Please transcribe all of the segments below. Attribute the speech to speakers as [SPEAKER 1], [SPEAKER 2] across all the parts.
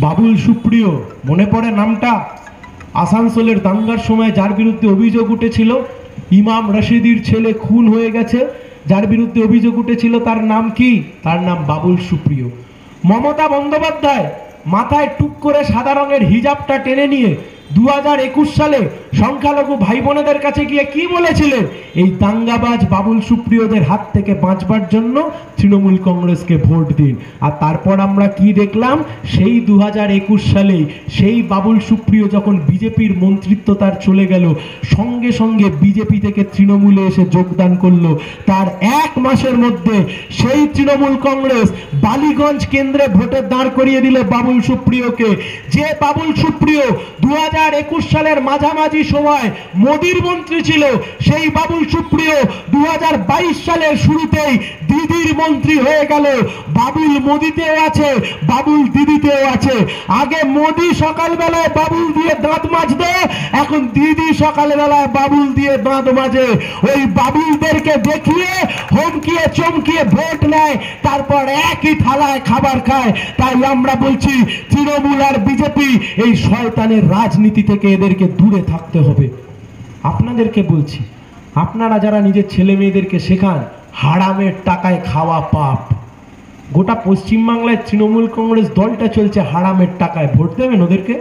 [SPEAKER 1] বাবুল সুপ্রিয় মনে পড়ে নামটা? আসানসোলের দাঙ্গার সময় যার বিরুদ্ধে অভিযোগ উঠেছিল, ইমাম রশিদির ছেলে খুন হয়ে গেছে, যার বিরুদ্ধে অভিযোগ উঠেছিল তার নাম কি? তার নাম বাবুল সুপ্রিয়। মমতা বন্দ্যোপাধ্যায় মাথায় টুক করে সাদা রঙের হিজাবটা টেনে নিয়ে 2021 সালে সংখ্যালঘু ভাই বোনেদের কাছে গিয়ে কি বলেছিলেন? এই দাঙ্গাবাজ বাবুল সুপ্রিয়দের হাত থেকে বাঁচবার জন্য তৃণমূল কংগ্রেসকে ভোট দিন। আর তারপর আমরা কি দেখলাম? সেই 2021 সালেই সেই বাবুল সুপ্রিয় যখন বিজেপির মন্ত্রিত্ব তার চলে গেল, সঙ্গে সঙ্গে বিজেপি থেকে তৃণমূলে এসে যোগদান করলো। তার এক মাসের মধ্যে সেই তৃণমূল কংগ্রেস বালিগঞ্জ কেন্দ্রে ভোটে দাঁড় করিয়ে দিল বাবুল সুপ্রিয়কে। যে বাবুল সুপ্রিয় 2021 সালের মাঝামাঝি সময় মোদির মন্ত্রী ছিল, সেই বাবুল সুপ্রিয় 2022 সালের শুরুতেই দিদির মন্ত্রী হয়ে গেল। বাবুল মোদিতেও আছে, বাবুল দিদিতেও আছে। আগে মোদি সকালবেলায় বাবুল দিয়ে দাঁত মাজতো, এখন দিদি সকালবেলায় বাবুল দিয়ে দাঁত মাজে। ওই বাবুলদেরকে দেখিয়ে হুমকিয়ে চমকিয়ে ভোট নেয়, তারপর একই থালায় খাবার খায়। তাই আমরা বলছি তৃণমূল আর বিজেপি এই শয়তানের রাজনীতি থেকে এদেরকে দূরে থাকতে হবে। আপনাদেরকে বলছি, আপনারা যারা নিজের ছেলে মেয়েদেরকে শেখান হারামের টাকায় খাওয়া পাপ, গোটা পশ্চিমবাংলায় তৃণমূল কংগ্রেস দলটা চলছে হারামের টাকায়, ভোট দেবেন ওদেরকে?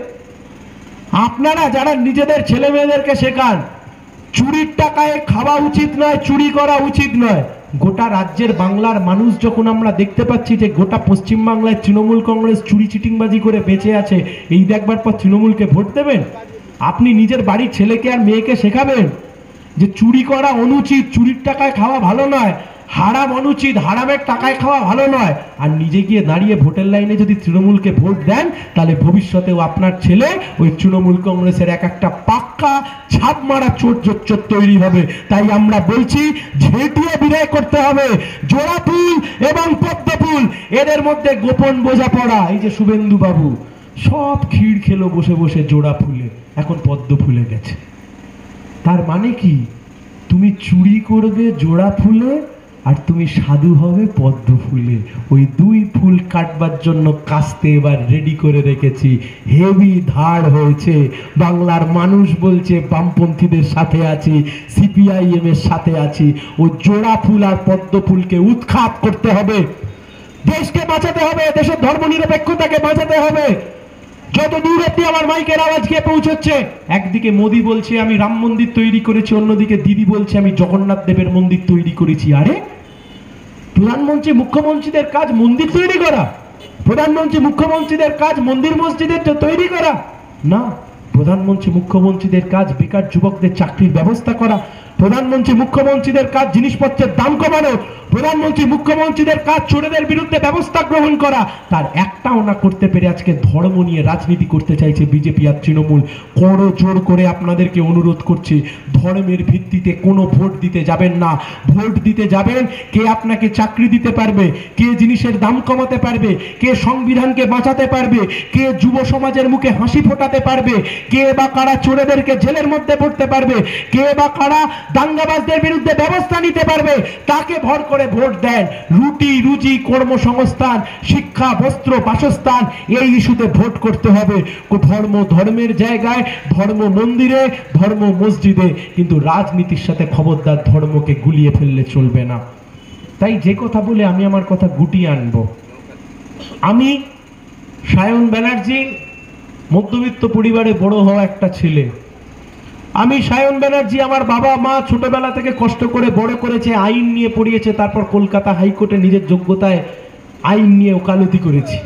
[SPEAKER 1] আপনারা যারা নিজেদের ছেলে মেয়েদেরকে শেখান চুরির টাকায় খাওয়া উচিত নয়, চুরি করা উচিত নয়, গোটা রাজ্যের বাংলার মানুষ যখন আমরা দেখতে পাচ্ছি যে গোটা পশ্চিমবাংলায় তৃণমূল কংগ্রেস চুরি চিটিংবাজি করে বেঁচে আছে, এই দেখবার পর তৃণমূলকে ভোট দেবেন? আপনি নিজের বাড়ির ছেলেকে আর মেয়েকে শেখাবেন যে চুরি করা অনুচিত, চুরির টাকায় খাওয়া ভালো নয়, হারাম অনুচিত, হারামের টাকায় খাওয়া ভালো নয়, আর নিজে গিয়ে দাঁড়িয়ে ভোটের লাইনে যদি তৃণমূলকে ভোট দেন, তাহলে ভবিষ্যতেও আপনার ছেলে ওই তৃণমূল কংগ্রেসের এক একটা পাক্কা ছাপ মারা চোর জোচ্চোর তৈরি হবে। তাই আমরা বলছি ঝেঁটিয়ে বিদায় করতে হবে। জোড়া ফুল এবং পদ্ম ফুল এদের মধ্যে গোপন বোঝাপড়া। এই যে শুভেন্দু বাবু সব ক্ষীর খেলো বসে বসে জোড়া ফুলে, এখন পদ্ম ফুলে গেছে। তার মানে কি? তুমি চুরি করবে জোড়া ফুলে আর তুমি সাধু হবে পদ্ম ফুলে। ওই দুই ফুল কাটবার জন্য কাস্তে এবার রেডি করে রেখেছি। হেভি ধার হয়েছে, বাংলার মানুষ বলছে বামপন্থীদের সাথে আছি, সিপিআইএম এর সাথে আছি। ও জোড়া ফুল আর পদ্ম ফুলকে উৎখাত করতে হবে। দেশকে বাঁচাতে হবে, দেশের ধর্মনিরপেক্ষতাকে বাঁচাতে হবে। যত দূর অব্দি আমার মাইকের আওয়াজ গিয়ে পৌঁছচ্ছে, একদিকে মোদি বলছে আমি রাম মন্দির তৈরি করেছি, অন্যদিকে দিদি বলছে আমি জগন্নাথ দেবের মন্দির তৈরি করেছি। আরে প্রধানমন্ত্রী মুখ্যমন্ত্রীদের কাজ মন্দির তৈরি করা? প্রধানমন্ত্রী মুখ্যমন্ত্রীদের কাজ মন্দির মসজিদের তৈরি করা না। প্রধানমন্ত্রী মুখ্যমন্ত্রীদের কাজ বেকার যুবকদের চাকরির ব্যবস্থা করা। প্রধানমন্ত্রী মুখ্যমন্ত্রীদের কাজ জিনিসপত্রের দাম কমানো। প্রধানমন্ত্রী মুখ্যমন্ত্রীদের কাজ চোরেদের বিরুদ্ধে ব্যবস্থা গ্রহণ করা। তার একটাও না করতে পেরে আজকে ধর্ম নিয়ে রাজনীতি করতে চাইছে বিজেপি আর তৃণমূল। বড় জোর করে আপনাদেরকে অনুরোধ করছি, ধর্মের ভিত্তিতে কোনো ভোট দিতে যাবেন না। ভোট দিতে যাবেন কে আপনাকে চাকরি দিতে পারবে, কে জিনিসের দাম কমাতে পারবে, কে সংবিধানকে বাঁচাতে পারবে, কে যুব সমাজের মুখে হাসি ফোটাতে পারবে, কে বা কারা চোরেদেরকে জেলের মধ্যে পড়তে পারবে, কে বা কারা দাঙ্গাবাজদের বিরুদ্ধে ব্যবস্থা নিতে পারবে, তাকে ভর করে ভোট দেন। রুটি রুজি, কর্মসংস্থান, শিক্ষা, বস্ত্র, বাসস্থান, এই ইস্যুতে ভোট করতে হবে। ধর্ম ধর্মের জায়গায়, ধর্ম মন্দিরে, ধর্ম মসজিদে, কিন্তু রাজনীতির সাথে খবরদার ধর্মকে গুলিয়ে ফেললে চলবে না। তাই যে কথা বলে আমি আমার কথা গুটিয়ে আনবো, আমি সায়ন ব্যানার্জি মধ্যবিত্ত পরিবারে বড় হওয়া একটা ছেলে। আমি সায়ন ব্যানার্জি, আমার বাবা মা ছোটবেলা থেকে কষ্ট করে বড় করেছে, আইন নিয়ে পড়িয়েছে, তারপর কলকাতা হাইকোর্টে নিজের যোগ্যতায় আইন নিয়ে ওকালতি করেছি।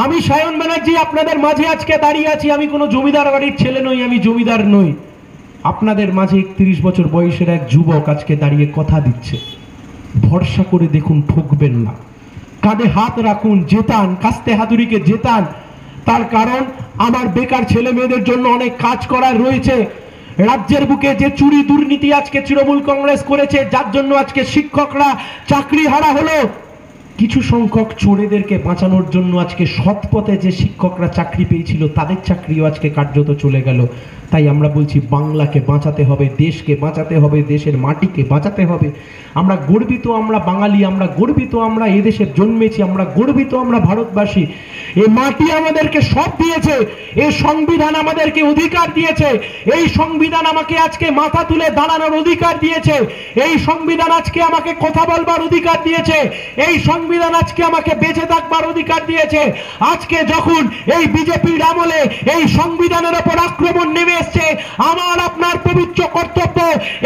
[SPEAKER 1] আমি সায়ন ব্যানার্জি আপনাদের মাঝে আজকে দাঁড়িয়ে আছি। আমি কোনো জমিদার বাড়ির ছেলে নই, আমি জমিদার নই। আপনাদের মাঝে 31 বছর বয়সের এক যুবক আজকে দাঁড়িয়ে কথা দিচ্ছে। ভরসা করে দেখুন, ঠকবেন না। কাঁধে হাত রাখুন, জেতান, কাস্তে হাতুড়িকে জেতান। তার কারণ আমার বেকার ছেলে মেয়েদের জন্য অনেক কাজ করার রয়েছে। রাজ্যের বুকে যে চুরি দুর্নীতি আজকে তৃণমূল কংগ্রেস করেছে, যার জন্য আজকে শিক্ষকরা চাকরি হারা হলো, কিছু সংখ্যক চোরেদেরকে বাঁচানোর জন্য আজকে সৎ পথে যে শিক্ষকরা চাকরি পেয়েছিল তাদের চাকরিও আজকে কার্যত চলে গেল। তাই আমরা বলছি বাংলাকে বাঁচাতে হবে, দেশকে বাঁচাতে হবে, দেশের মাটিকে বাঁচাতে হবে। আমরা গর্বিত, আমরা বাঙালি, আমরা গর্বিত, আমরা এদেশে জন্মেছি, আমরা গর্বিত, আমরা ভারতবাসী। এই মাটি আমাদেরকে সব দিয়েছে, এই সংবিধান আমাদেরকে অধিকার দিয়েছে, এই সংবিধান আমাকে আজকে মাথা তুলে দাঁড়ানোর অধিকার দিয়েছে, এই সংবিধান আজকে আমাকে কথা বলবার অধিকার দিয়েছে, এই সংবিধান আজকে আমাকে বেঁচে থাকবার অধিকার দিয়েছে। আজকে যখন এই বিজেপির আমলে এই সংবিধানের ওপর আক্রমণ নেমে এসছে, আমার আপনার পবিত্র কর্তব্য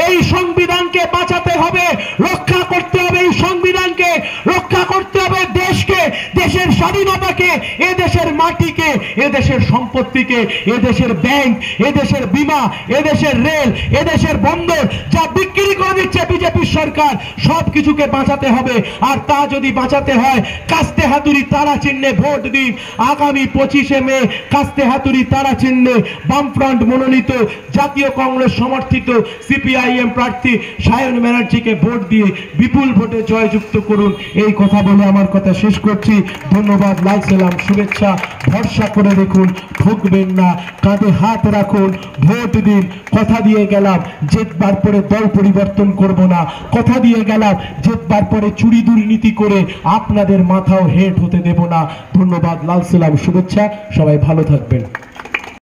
[SPEAKER 1] এই সংবিধানকে বাঁচাতে হবে, রক্ষা করতে হবে, এই সংবিধানকে রক্ষা করতে হবে, দেশকে, দেশের স্বাধীনতাকে, এ দেশের মাটিকে, এ দেশের সম্পত্তিকে, এ দেশের ব্যাংক, এ দেশের বীমা, এ দেশের রেল, এ দেশের বন্দর যা বিক্রি করে দিচ্ছে বিজেপির সরকার, সব কিছুকে বাঁচাতে হবে। আর তা যদি বাঁচাতে হয়, কাস্তে হাতুড়ি তারা চিহ্নে ভোট দিন। আগামী 25শে মে কাস্তে হাতুড়ি তারা চিহ্নে বামফ্রন্ট মনোনীত জাতীয় কংগ্রেস সমর্থিত সিপিআইএম প্রার্থী সায়ন ব্যানার্জিকে ভোট দিয়ে বিপুল ভোটে জয়যুক্ত করুন। এই কথা বলে আমার কথা শেষ করছি। ধন্যবাদ, লাল সালাম, শুভেচ্ছা। ভরসা করে দেখুন, ঠকবেন না, কাঁধে হাত রাখুন, ভোট দিন। কথা দিয়ে গেলাম জেতবার পরে দল পরিবর্তন করব না, কথা দিয়ে গেলাম জেতবার পরে চুরি দুর্নীতি করে আপনাদের মাথাও হেট হতে দেব না। ধন্যবাদ, লাল সালাম, শুভেচ্ছা। সবাই ভালো থাকবেন।